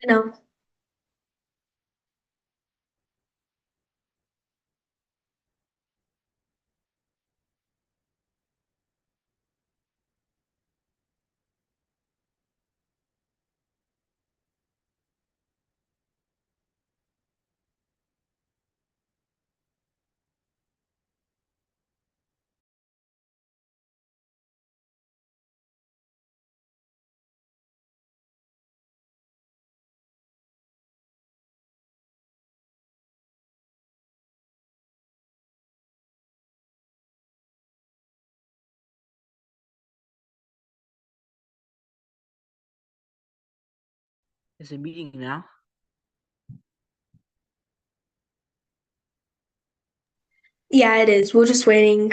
You know, Is it meeting now? yeah, it is. We're just waiting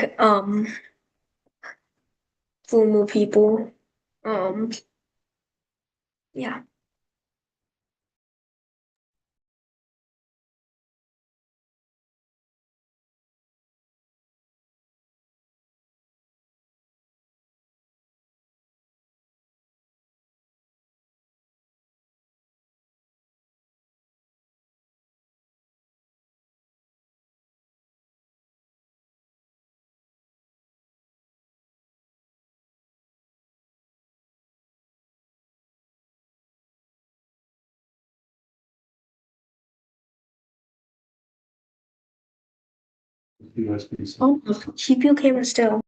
for more people. Um, yeah. Oh, keep your camera still.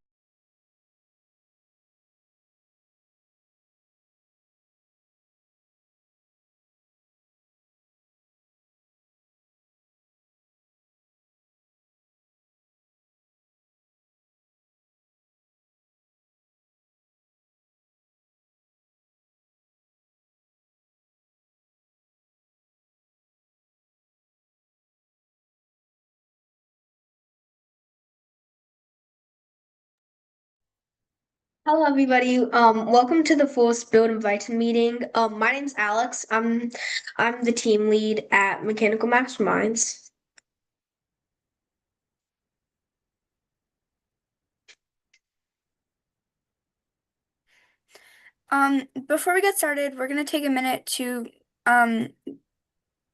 Hello, everybody. Welcome to the Force Build and Brighten meeting. My name's Alex. I'm the team lead at Mechanical Masterminds. Before we get started, we're gonna take a minute to um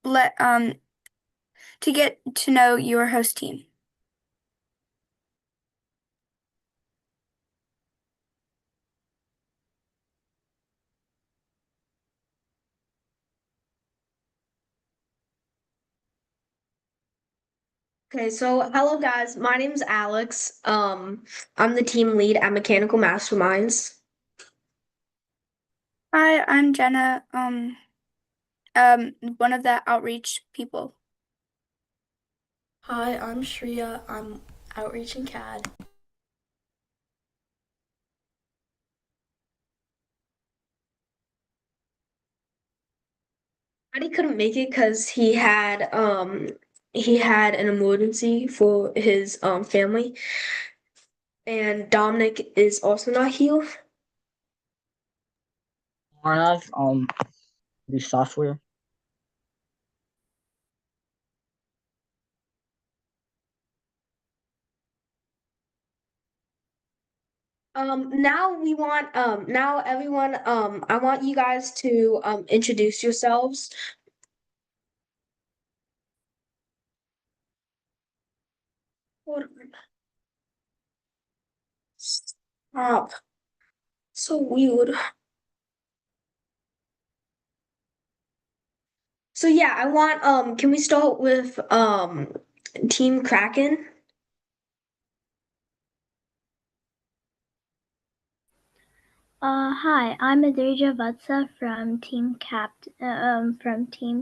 let to get to know your host team. Okay, so hello guys. My name's Alex. I'm the team lead at Mechanical Masterminds. Hi, I'm Jenna, one of the outreach people. Hi, I'm Shreya. I'm Outreach and CAD. He couldn't make it because he had an emergency for his family, and Dominic is also not here. Marnav, the software. Now everyone I want you guys to introduce yourselves. Hold on. Stop. So weird. So yeah, I want can we start with Team Kraken? Hi, I'm Adrija Vatsa from Team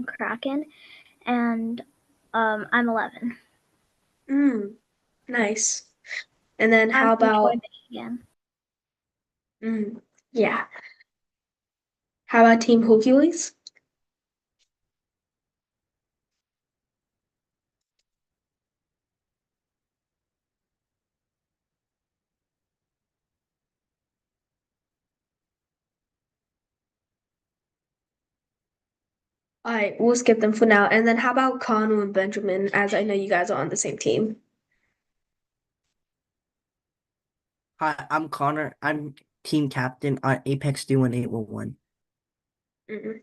Kraken, and I'm 11. Nice. And then I'm how from Troy, about Michigan. yeah. How about Team Hercules? All right, we'll skip them for now. And then how about Connor and Benjamin, as I know you guys are on the same team? Hi, I'm Connor. I'm team captain on Apex 31811. Mm-mm.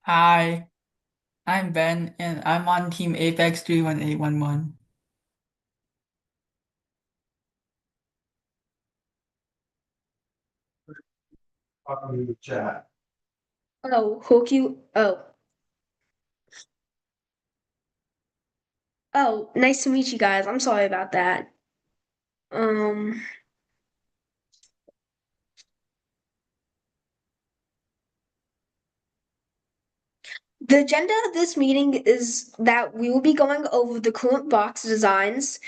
Hi, I'm Ben, and I'm on Team Apex 31811. Oh, oh, nice to meet you guys. I'm sorry about that. Um, the agenda of this meeting is that we will be going over the current box designs,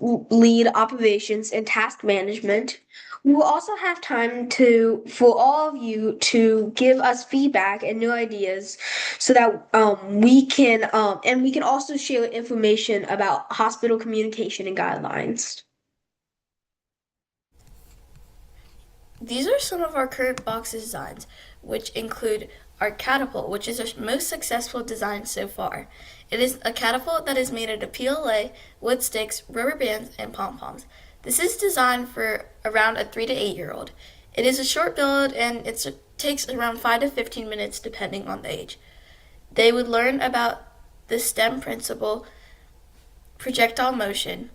lead operations, and task management. We will also have time for all of you to give us feedback and new ideas so that we can also share information about hospital communication and guidelines. These are some of our current box designs, which include our catapult, which is our most successful design so far. It is a catapult that is made out of PLA, wood sticks, rubber bands, and pom-poms. This is designed for around a 3 to 8-year-old. It is a short build and it takes around 5 to 15 minutes depending on the age. They would learn about the STEM principle, projectile motion.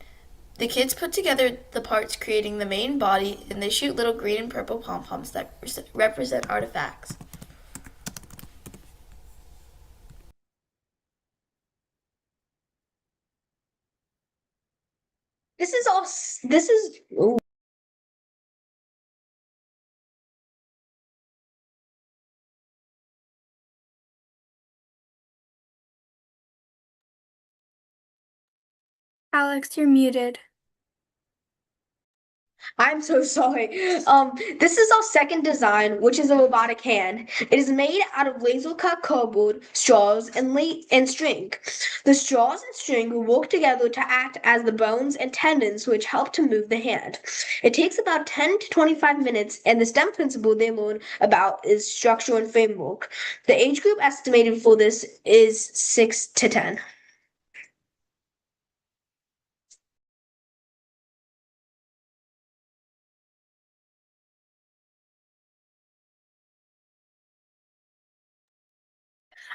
The kids put together the parts creating the main body and they shoot little green and purple pom-poms that represent artifacts. This is all. This is. Ooh. Alex, you're muted. I'm so sorry. This is our second design, which is a robotic hand. It is made out of laser cut cardboard, straws, and string. The straws and string will work together to act as the bones and tendons which help to move the hand. It takes about 10 to 25 minutes, and the STEM principle they learn about is structure and framework. The age group estimated for this is 6 to 10.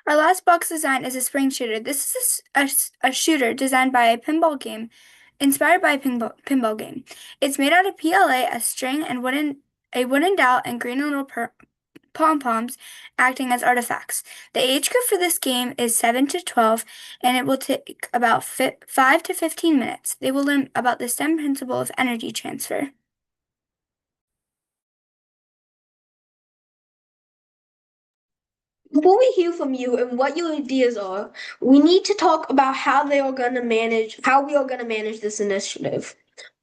Our last box design is a spring shooter. This is a shooter designed by a pinball game, inspired by a pinball game. It's made out of PLA, a string, and a wooden dowel, and green and little pom-poms acting as artifacts. The age group for this game is 7 to 12, and it will take about 5 to 15 minutes. They will learn about the STEM principle of energy transfer. Before we hear from you and what your ideas are, we need to talk about how we are going to manage this initiative.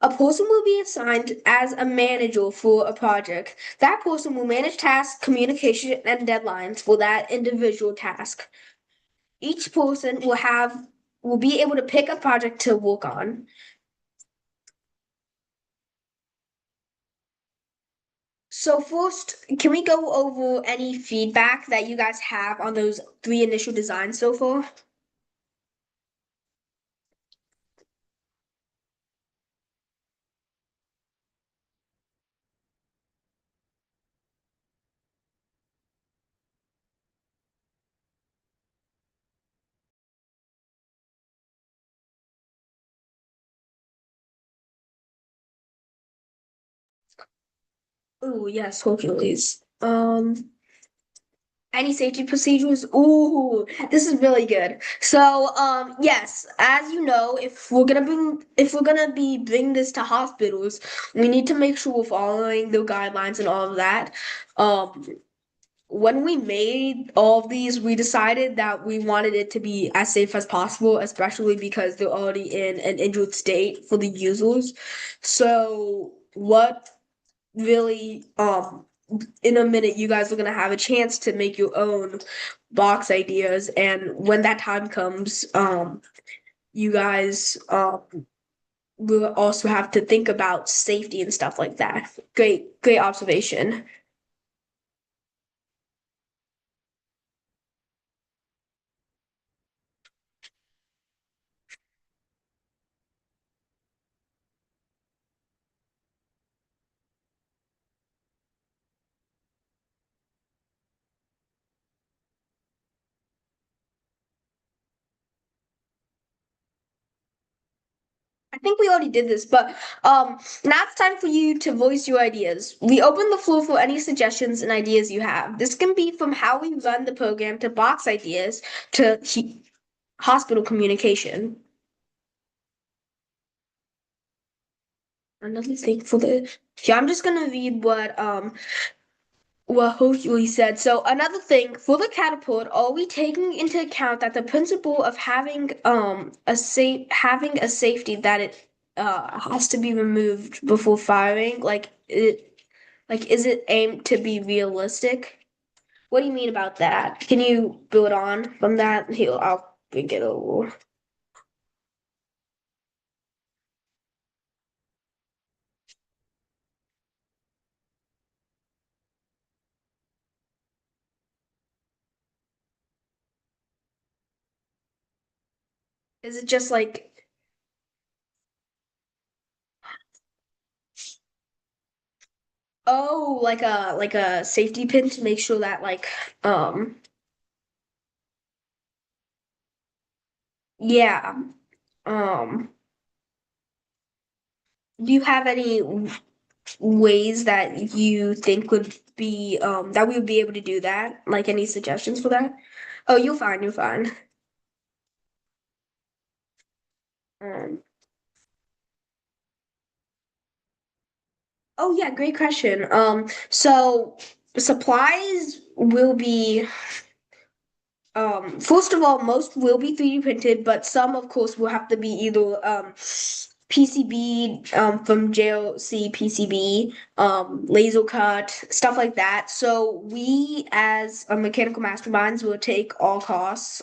A person will be assigned as a manager for a project. That person will manage tasks, communication, and deadlines for that individual task. Each person will be able to pick a project to work on. So first, can we go over any feedback that you guys have on those 3 initial designs so far? Oh, yes, Hercules. Any safety procedures? Ooh, this is really good. So, yes, as you know, if we're gonna be bringing this to hospitals, we need to make sure we're following the guidelines and all of that. Um, when we made all of these, we decided that we wanted it to be as safe as possible, especially because they're already in an injured state for the users. So, what really in a minute you guys are going to have a chance to make your own box ideas, and when that time comes you guys will also have to think about safety and stuff like that. Great observation. think we already did this, but now it's time for you to voice your ideas. We open the floor for any suggestions and ideas you have. This can be from how we run the program to box ideas to hospital communication. Another thing for the here, I'm just gonna read what Hopefully said. So another thing for the catapult, are we taking into account that the principle of having a safety that it has to be removed before firing, is it aimed to be realistic? What do you mean about that? Can you build on from that? Here, I'll bring it over. Is it just like, oh, like a safety pin to make sure that yeah. Um, do you have any ways that you think would be that we would be able to do that? Like any suggestions for that? Oh, you're fine, you're fine. Um, oh yeah, great question. So supplies will be first of all, most will be 3D printed, but some, of course, will have to be either PCB from JLC PCB, laser cut, stuff like that. So we, as mechanical masterminds, will take all costs.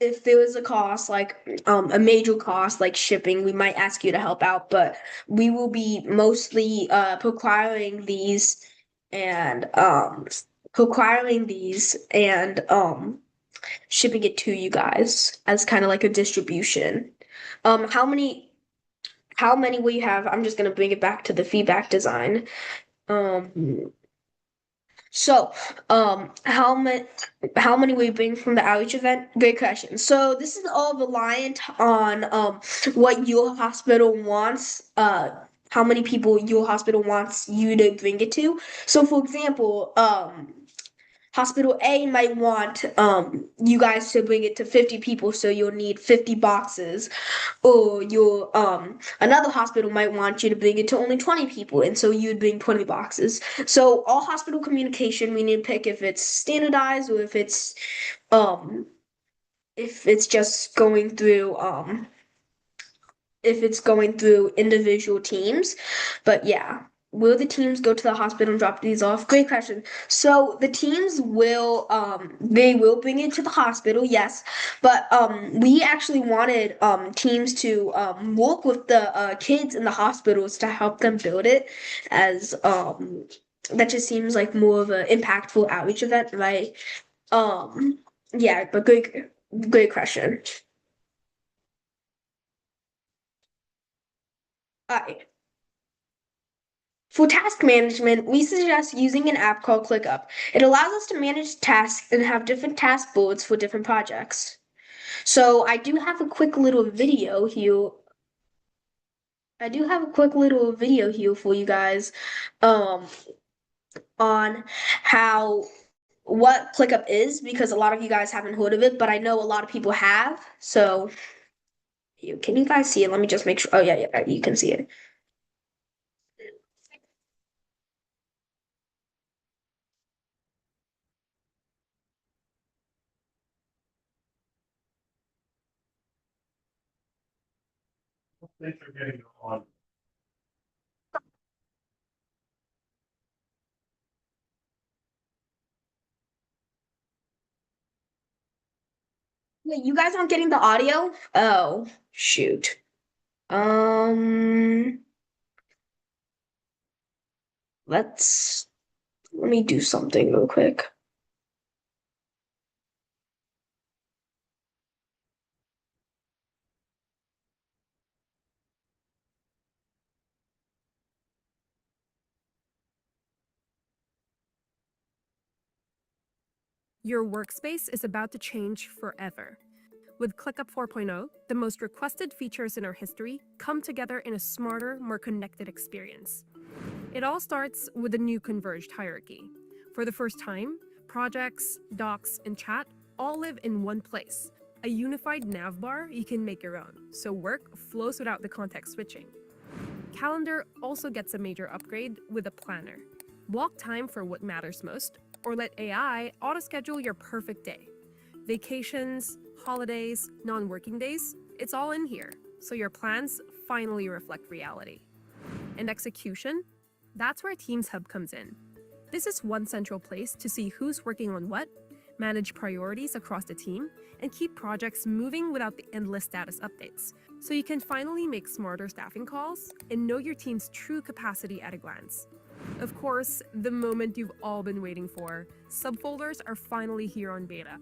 If there is a cost, like a major cost like shipping, we might ask you to help out, but we will be mostly procuring these and shipping it to you guys as kind of like a distribution. How many will you have? I'm just gonna bring it back to the feedback design. Um, so, how many will you bring from the outreach event? Great question. So this is all reliant on what your hospital wants. How many people your hospital wants you to bring it to. So, for example, Hospital A might want you guys to bring it to 50 people, so you'll need 50 boxes. Or your another hospital might want you to bring it to only 20 people, and so you'd bring 20 boxes. So all hospital communication, we need to pick if it's standardized or um if it's just going through if it's going through individual teams. But yeah, will the teams go to the hospital and drop these off? Great question. So the teams will they will bring it to the hospital, yes. But we actually wanted teams to work with the kids in the hospitals to help them build it as that just seems like more of an impactful outreach event, right? Um yeah, but great question. All right. For task management, we suggest using an app called ClickUp. It allows us to manage tasks and have different task boards for different projects. So I do have a quick little video here. I do have a quick little video here for you guys um, on how what ClickUp is because a lot of you guys haven't heard of it, but I know a lot of people have. So can you guys see it? Let me just make sure. Oh yeah, you can see it. Wait, you guys aren't getting the audio? Oh, shoot. Um, let me do something real quick. Your workspace is about to change forever. With ClickUp 4.0, the most requested features in our history come together in a smarter, more connected experience. It all starts with a new converged hierarchy. For the first time, projects, docs, and chat all live in one place. A unified nav bar you can make your own, so work flows without the context switching. Calendar also gets a major upgrade with a planner. Block time for what matters most, or let AI auto-schedule your perfect day. Vacations, holidays, non-working days, it's all in here, so your plans finally reflect reality. And execution? That's where Teams Hub comes in. This is one central place to see who's working on what, manage priorities across the team, and keep projects moving without the endless status updates, so you can finally make smarter staffing calls and know your team's true capacity at a glance. Of course, the moment you've all been waiting for, subfolders are finally here on beta.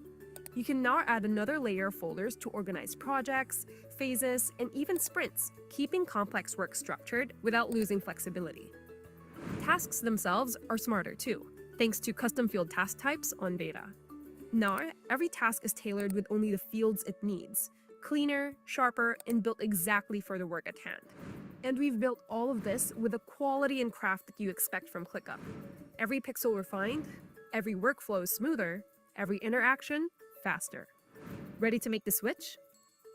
You can now add another layer of folders to organize projects, phases, and even sprints, keeping complex work structured without losing flexibility. Tasks themselves are smarter too, thanks to custom field task types on beta. Now, every task is tailored with only the fields it needs, cleaner, sharper, and built exactly for the work at hand. And we've built all of this with the quality and craft that you expect from ClickUp. Every pixel refined, every workflow is smoother, every interaction faster. Ready to make the switch?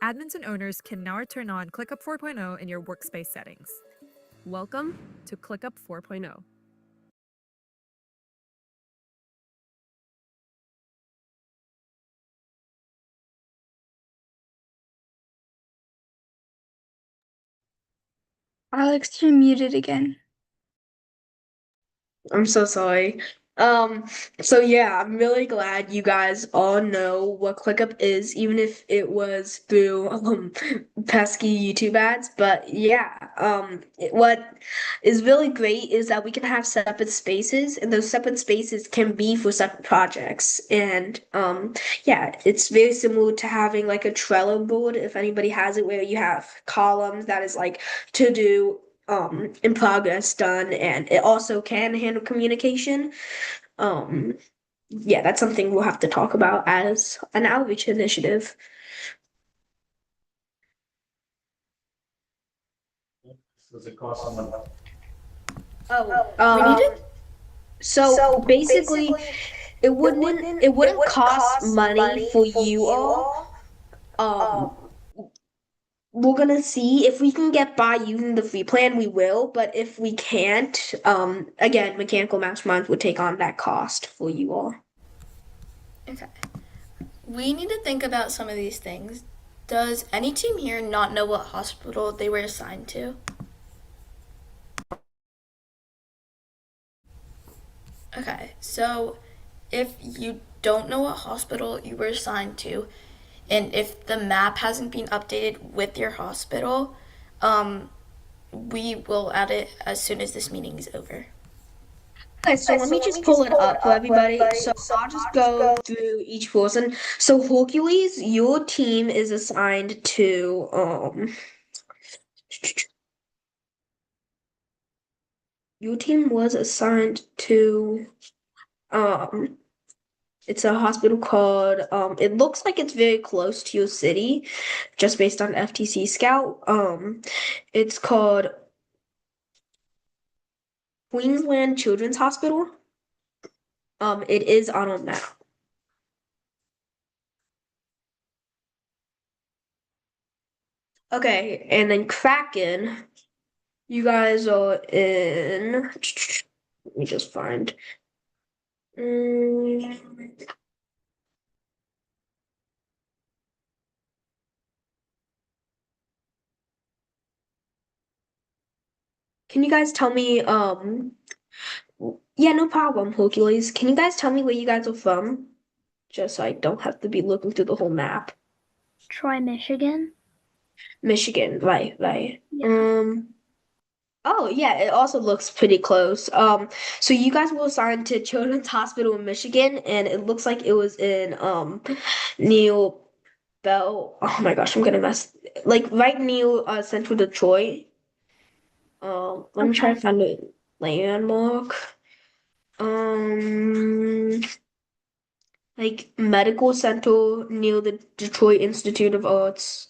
Admins and owners can now turn on ClickUp 4.0 in your workspace settings. Welcome to ClickUp 4.0. Alex, you're muted again. I'm so sorry. Um, so yeah, I'm really glad you guys all know what ClickUp is, even if it was through pesky YouTube ads. But yeah, what is really great is that we can have separate spaces, and those separate spaces can be for separate projects. And yeah, it's very similar to having like a Trello board, if anybody has it, where you have columns that is like to do in progress done, and it also can handle communication. um yeah, that's something we'll have to talk about as an outreach initiative. Oh, We need to so basically it wouldn't cost money for you all. um we're gonna see if we can get by using the free plan, we will, but if we can't, again, mechanical masterminds would take on that cost for you all. Okay. We need to think about some of these things. Does any team here not know what hospital they were assigned to? Okay, so if you don't know what hospital you were assigned to, and if the map hasn't been updated with your hospital, we will add it as soon as this meeting is over. Okay, so let me just pull it up for everybody. So I'll just go through each person. So Hercules, your team is assigned to your team was assigned to it's a hospital called it looks like it's very close to your city, just based on FTC Scout. It's called Queensland Children's Hospital. It is on a map. Okay, and then Kraken, you guys are in. Let me just find. Mm, can you guys tell me? Yeah, no problem, Hercules. Can you guys tell me where you guys are from? Just so I don't have to be looking through the whole map. Troy, Michigan. Michigan, right, right. Yeah. Oh yeah, it also looks pretty close. So you guys were assigned to Children's Hospital in Michigan, and it looks like it was in Neil Bell. Oh my gosh, I'm gonna mess like right near Central Detroit. Let me try Okay. to find a landmark. Um, like medical center near the Detroit Institute of Arts,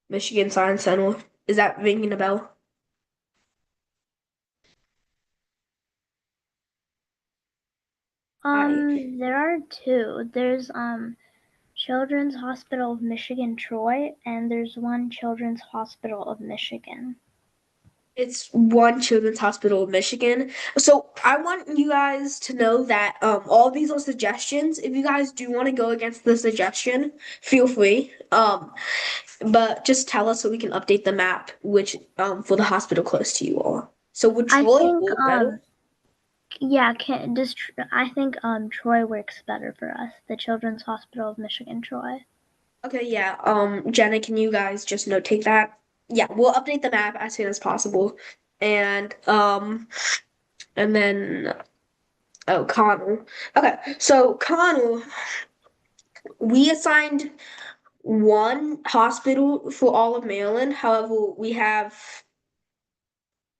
Michigan Science Center. Is that ringing a bell? There are two. There's Children's Hospital of Michigan Troy, and there's one Children's Hospital of Michigan. It's one Children's Hospital of Michigan. So I want you guys to know that all these are suggestions. If you guys do want to go against the suggestion, feel free. But just tell us so we can update the map, which for the hospital close to you all. So would I Troy think work better? yeah, I think Troy works better for us. The Children's Hospital of Michigan Troy. Okay, yeah. Jenna, can you guys just notate that? Yeah, we'll update the map as soon as possible. And then oh, Connell. Okay, so Connell, we assigned one hospital for all of Maryland. However, we have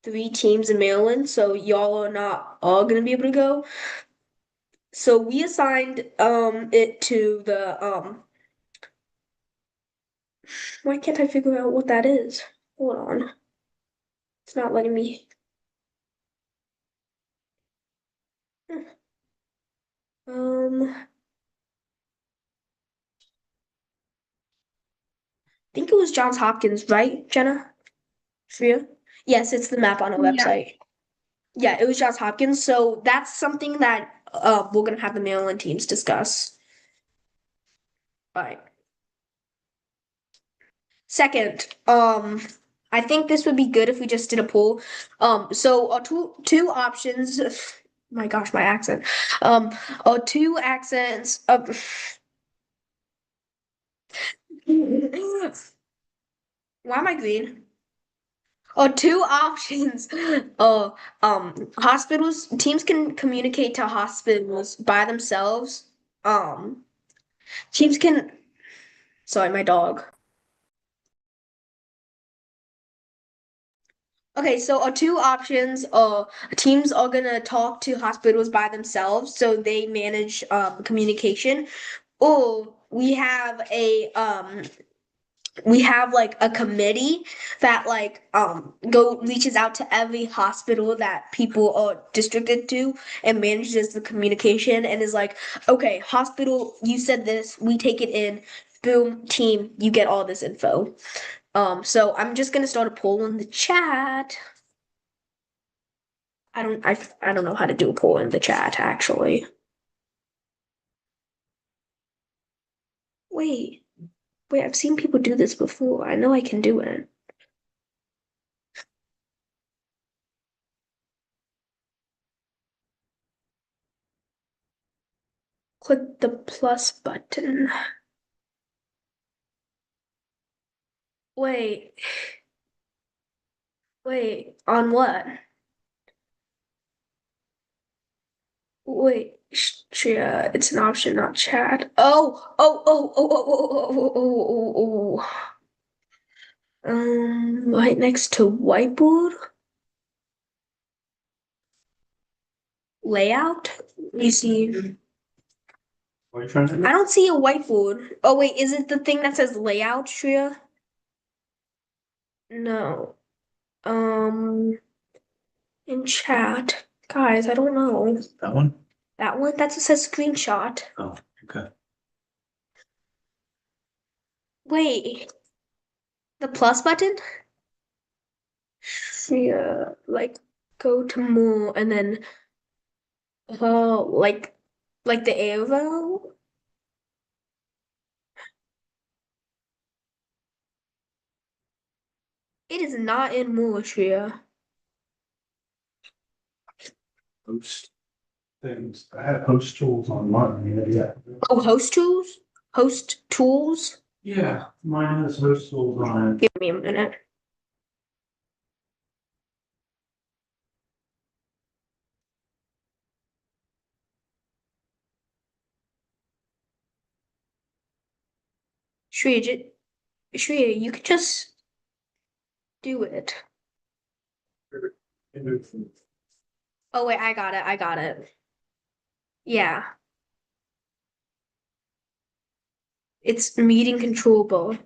three teams in Maryland, so y'all are not all gonna be able to go. So we assigned it to the why can't I figure out what that is? Hold on. It's not letting me. I think it was Johns Hopkins, right, Jenna? Shreya? Yes, it's the map on our Yeah. website. Yeah, it was Johns Hopkins. So that's something that we're gonna have the Maryland teams discuss. Right. Second, I think this would be good if we just did a poll. So two options. My gosh, my accent. Two accents. Why am I green? Two options. Hospitals teams can communicate to hospitals by themselves. Um, teams can. Sorry, my dog. Okay, so two options. Teams are gonna talk to hospitals by themselves, so they manage communication. Or we have like a committee that like go reaches out to every hospital that people are districted to and manages the communication and is like, okay, hospital, you said this, we take it in, boom, team, you get all this info. So I'm just gonna start a poll in the chat. I don't know how to do a poll in the chat actually. Wait, wait, I've seen people do this before. I know I can do it. Click the plus button. Wait, wait, on what? Wait, Shia, it's an option, not chat. Oh. Right next to whiteboard layout. You see, What are you trying to do? I don't see a whiteboard. Oh wait, is it the thing that says layout, Shia? No. Um, in chat, guys, I don't know. That one? That one that says screenshot. Oh, okay. Wait, the plus button? Yeah, like go to more and then like the arrow. It is not in more, Shreya. Host things. I had host tools on mine. Yeah. Oh, host tools? Host tools? Yeah, mine has host tools on it. Give me a minute. Shreya, you could just do it. Oh wait, I got it. Yeah. It's meeting controllable.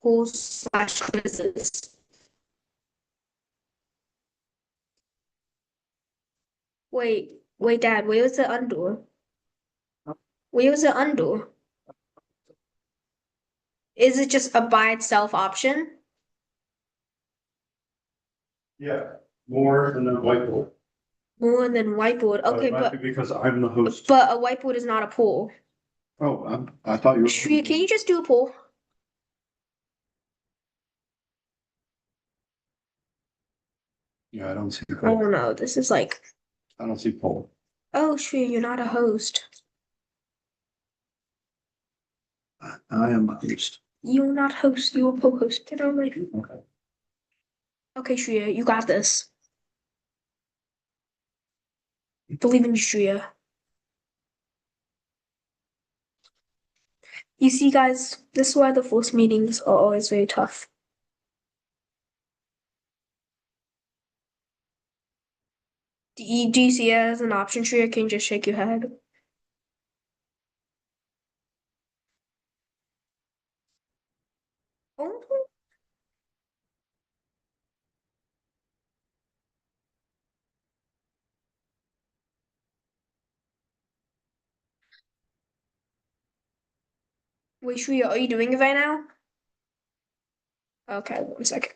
Polls/quizzes. Wait, Dad, where was the undo? Where was the undo? Is it just a by itself option? Yeah, more than a whiteboard. More than whiteboard. But Okay, it might be because I'm the host. but a whiteboard is not a poll. Oh, I thought you were. Shreya, can you just do a poll? Yeah, I don't see I poll. don't know. This is like, I don't see poll. oh, Shreya, you're not a host. I am a host. You're not host. You're a co-host. Get on my. Okay. Okay, Shreya, you got this. Believe in you, Shreya. You see, guys, this is why the force meetings are always very tough. Do you see it as an option, Shreya? Can you just shake your head? Oh, wait, Shreya, are you doing it right now? Okay, 1 second.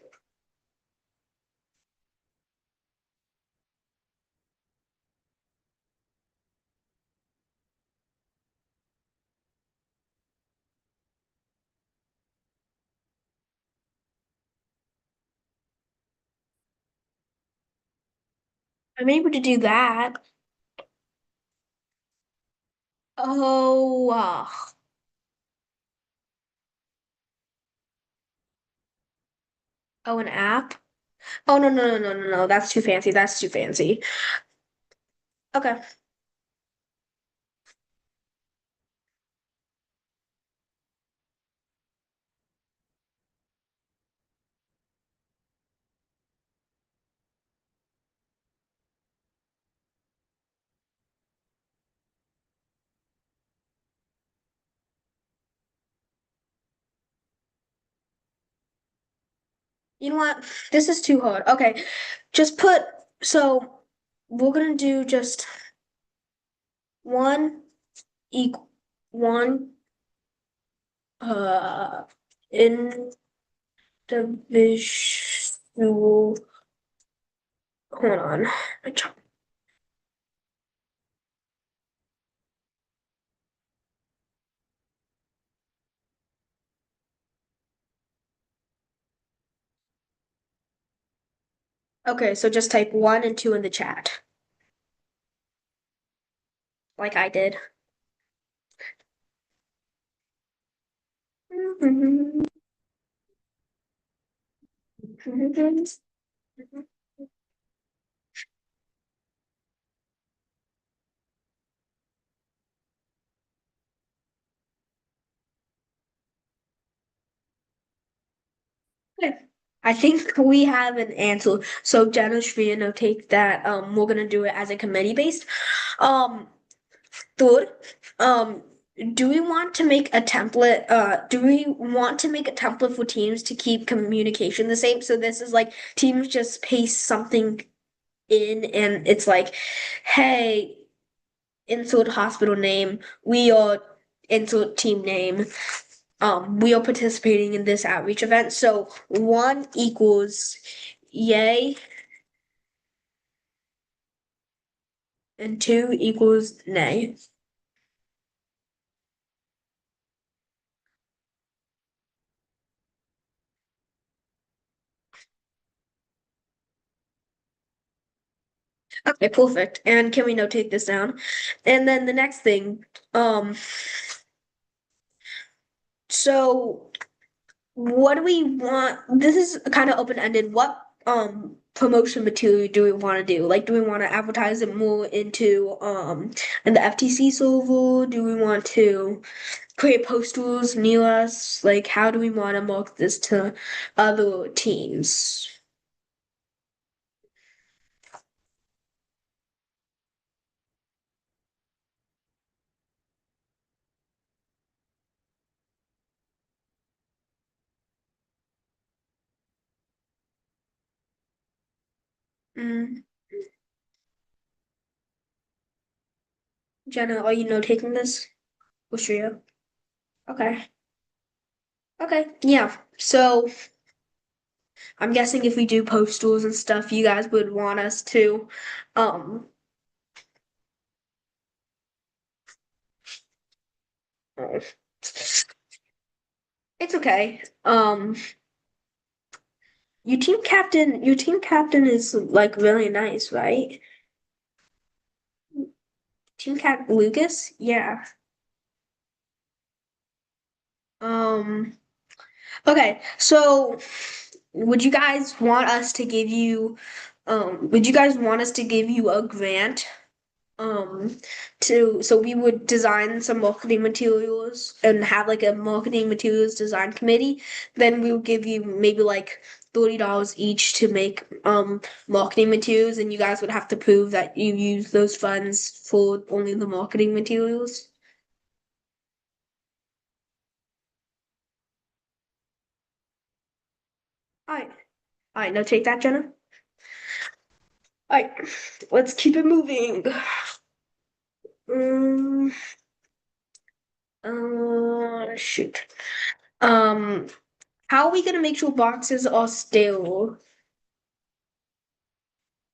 I'm able to do that. Oh, oh, an app? Oh, no, no, no, no, no, no. That's too fancy. That's too fancy. Okay. You know what? This is too hard. Okay. Just put, so we're gonna do just one equal one uh individual. Hold on. Okay, so just type 1 and 2 in the chat, like I did. Okay. I think we have an answer. So Jenna, Shreya, no, take that. We're gonna do it as a committee based. Um, Third, um, do we want to make a template? Do we want to make a template for teams to keep communication the same? So this is like teams just paste something in, and it's like, hey, insert hospital name. We are insert team name. We are participating in this outreach event. So 1 equals yay, and 2 equals nay. Okay, perfect. And can we notate this down? And then the next thing, so what do we want? This is kind of open-ended. What promotion material do we want to do? Like, do we want to advertise it more into in the FTC server? Do we want to create posters near us? Like, how do we want to market this to other teams? Mm. Jenna, are you notating this? What's your Okay. Okay. Yeah. So I'm guessing if we do postals and stuff, you guys would want us to um oh, it's okay. Your team captain is like really nice, right? Team Cap Lucas? Yeah. Um, okay, so would you guys want us to give you a grant? So we would design some marketing materials and have like a marketing materials design committee. Then we would give you maybe like $30 each to make marketing materials, and you guys would have to prove that you use those funds for only the marketing materials. All right. All right, now take that, Jenna. All right, let's keep it moving. Um, shoot. Um, how are we gonna make sure boxes are stale?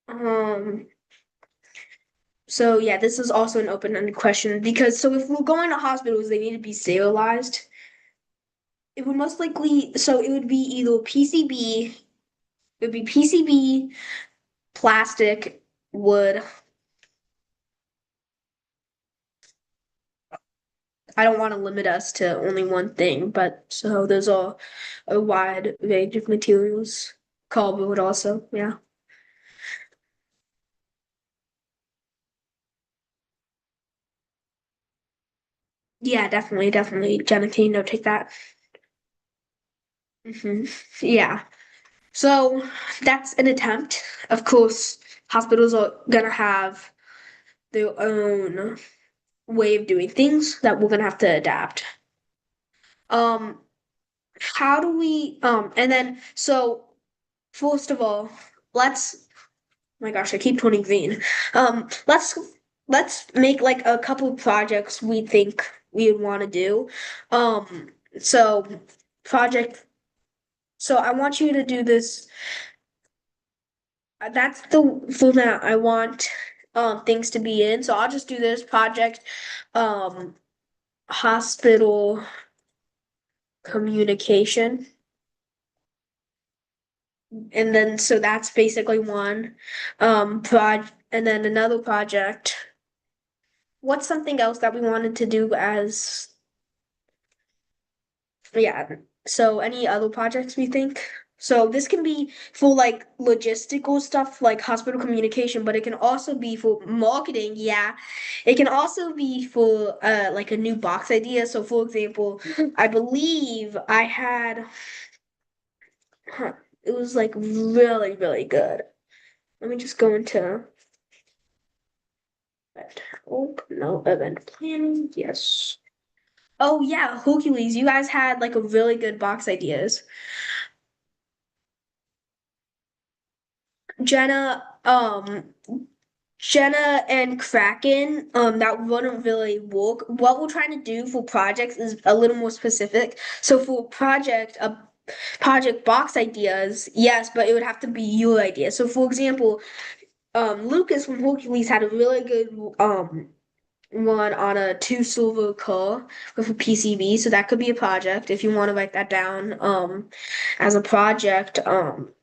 Um, so yeah, this is also an open-ended question because so if we're going to hospitals, they need to be sterilized. It would most likely, so it would be either PCB, it would be PCB, plastic, wood. I don't want to limit us to only one thing, but so there's a wide range of materials. Cardboard also, yeah. Yeah, definitely, definitely. Jenna, can you note take that? Yeah. So that's an attempt. Of course, hospitals are gonna have their own way of doing things that we're gonna have to adapt. Um, how do we and then so first of all, let's my gosh, I keep turning green. Let's make like a couple projects we think we would want to do. So project. So I want you to do this. That's the format I want things to be in. So I'll just do this project. Um, hospital communication, and then so that's basically one. And then another project. What's something else that we wanted to do as yeah. So any other projects we think? So this can be for like logistical stuff like hospital communication, but it can also be for marketing. Yeah. It can also be for like a new box idea. So for example, I believe I had huh, it was like really, really good. Let me just go into oh no, event planning. Yes. Oh yeah, Hercules, you guys had like a really good box ideas. Jenna, Jenna and Kraken, that wouldn't really work. What we're trying to do for projects is a little more specific. So for project box ideas, yes, but it would have to be your idea. So for example, Lucas from Hercules had a really good one on a two silver car with a PCB. So that could be a project if you want to write that down as a project. Um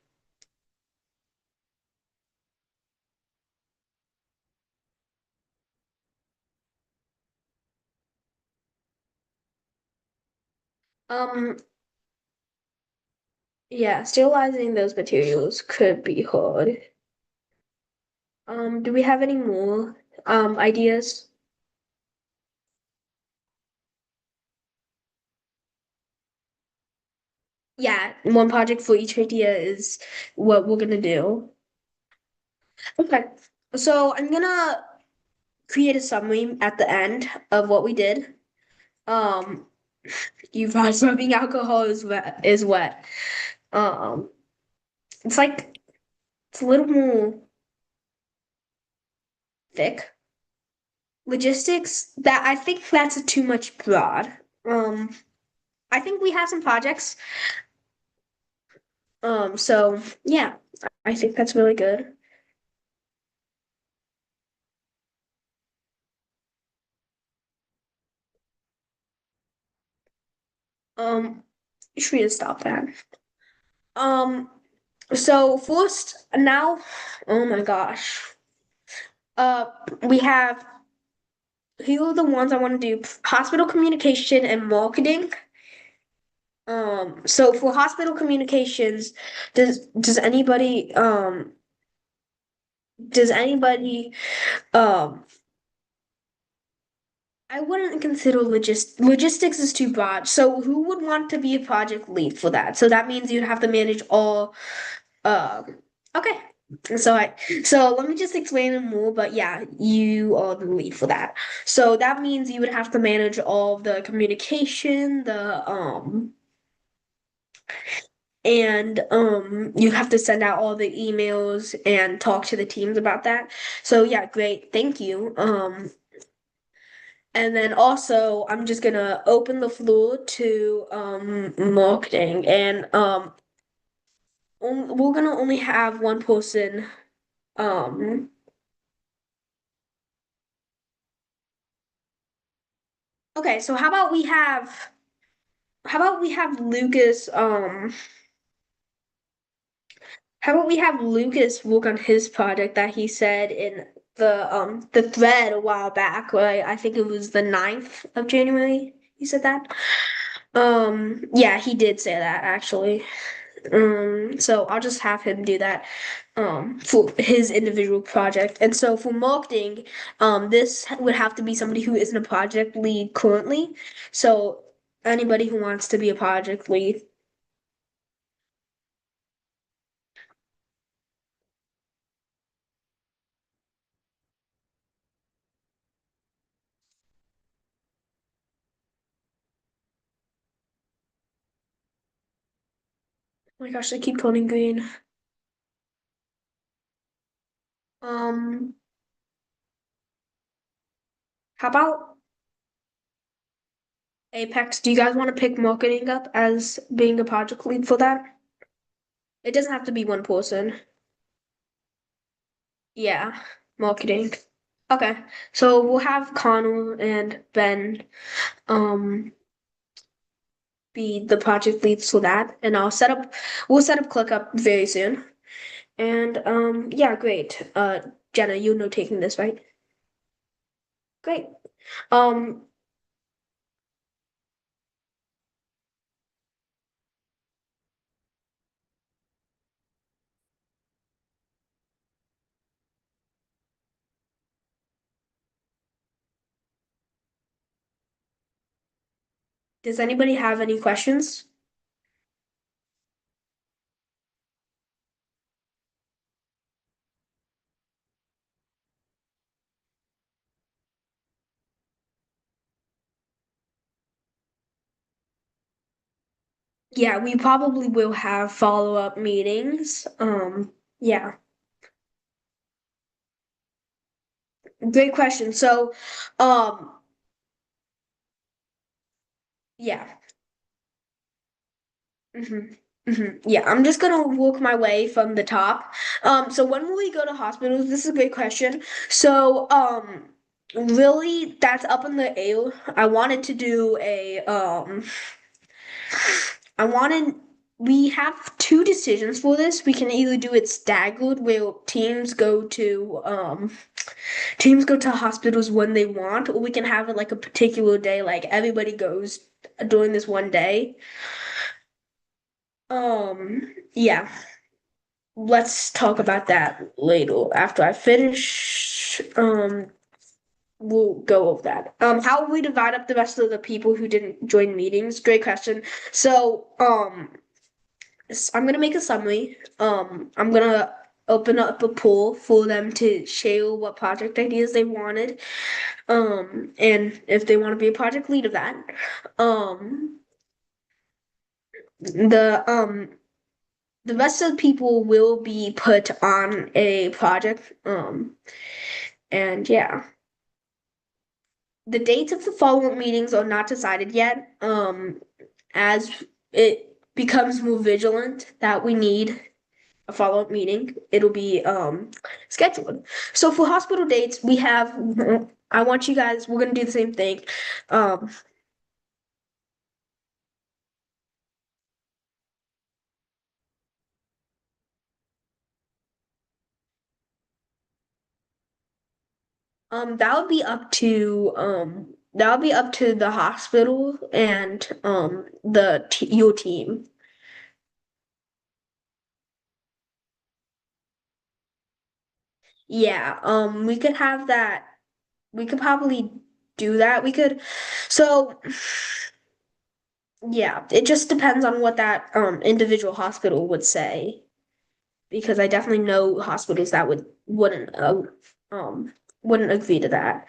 Yeah, sterilizing those materials could be hard. Do we have any more ideas? Yeah, one project for each idea is what we're gonna do. Okay, so I'm gonna create a summary at the end of what we did. Um, you guys rubbing alcohol is wet. It's like it's a little more. thick. Logistics, that I think that's too much broad. I think we have some projects. So yeah, I think that's really good. You should really stop that. Um, so first now, oh my gosh. Uh, we have here are the ones I want to do: hospital communication and marketing. So for hospital communications, does anybody does anybody um I wouldn't consider logistics is too broad. So who would want to be a project lead for that? So that means you'd have to manage all okay. So I so let me just explain it more, but yeah, you are the lead for that. So that means you would have to manage all the communication, the and you have to send out all the emails and talk to the teams about that. So yeah, great. Thank you. And then also I'm just gonna open the floor to marketing and we're gonna only have one person um okay, so how about we have Lucas how about we have Lucas work on his project that he said in the thread a while back, right? I think it was the 9th of January. He said that. Yeah, he did say that actually. So I'll just have him do that for his individual project. And so for marketing, this would have to be somebody who isn't a project lead currently. So anybody who wants to be a project lead. Oh my gosh, I keep turning green. Um, how about Apex? Do you guys want to pick marketing up as being a project lead for that? It doesn't have to be one person. Yeah, marketing. Okay, so we'll have Connor and Ben um be the project leads for that, and we'll set up ClickUp very soon. And yeah, great. Jenna, you know taking this, right? Great. Um, does anybody have any questions? Yeah, we probably will have follow-up meetings. Yeah, great question. So, um, yeah. Yeah, I'm just gonna work my way from the top. So when will we go to hospitals? This is a great question. So, really, that's up in the air. I wanted to do I wanted, we have two decisions for this. We can either do it staggered, where teams go to hospitals when they want, or we can have it like a particular day, like everybody goes during this one day. Yeah. Let's talk about that later after I finish. We'll go over that. How will we divide up the rest of the people who didn't join meetings? Great question. So, I'm gonna make a summary. I'm gonna open up a poll for them to share what project ideas they wanted. And if they want to be a project lead of that. Um, the um the rest of the people will be put on a project. And yeah. The dates of the following meetings are not decided yet. As it becomes more vigilant that we need a follow-up meeting, it'll be scheduled. So for hospital dates, we have I want you guys, we're gonna do the same thing. Um that would be up to the hospital and your team. Yeah, we could have that. We could probably do that. We could, so yeah, it just depends on what that individual hospital would say. Because I definitely know hospitals that um wouldn't agree to that.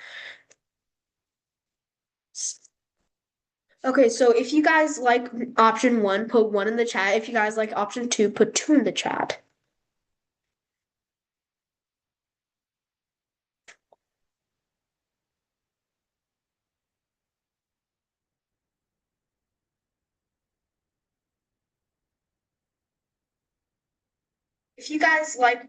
Okay, so if you guys like option one, put one in the chat. If you guys like option two, put two in the chat. If you guys like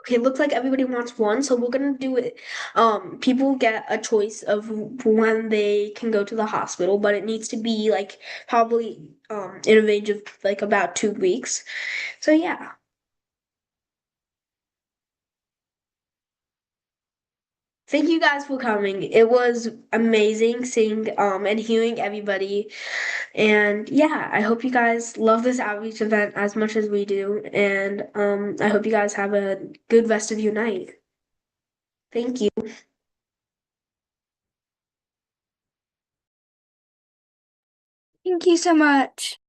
Okay, looks like everybody wants one, so we're gonna do it. People get a choice of when they can go to the hospital, but it needs to be like probably in a range of like about 2 weeks. So yeah. Thank you guys for coming. It was amazing seeing and hearing everybody. And yeah, I hope you guys love this outreach event as much as we do. And I hope you guys have a good rest of your night. Thank you. Thank you so much.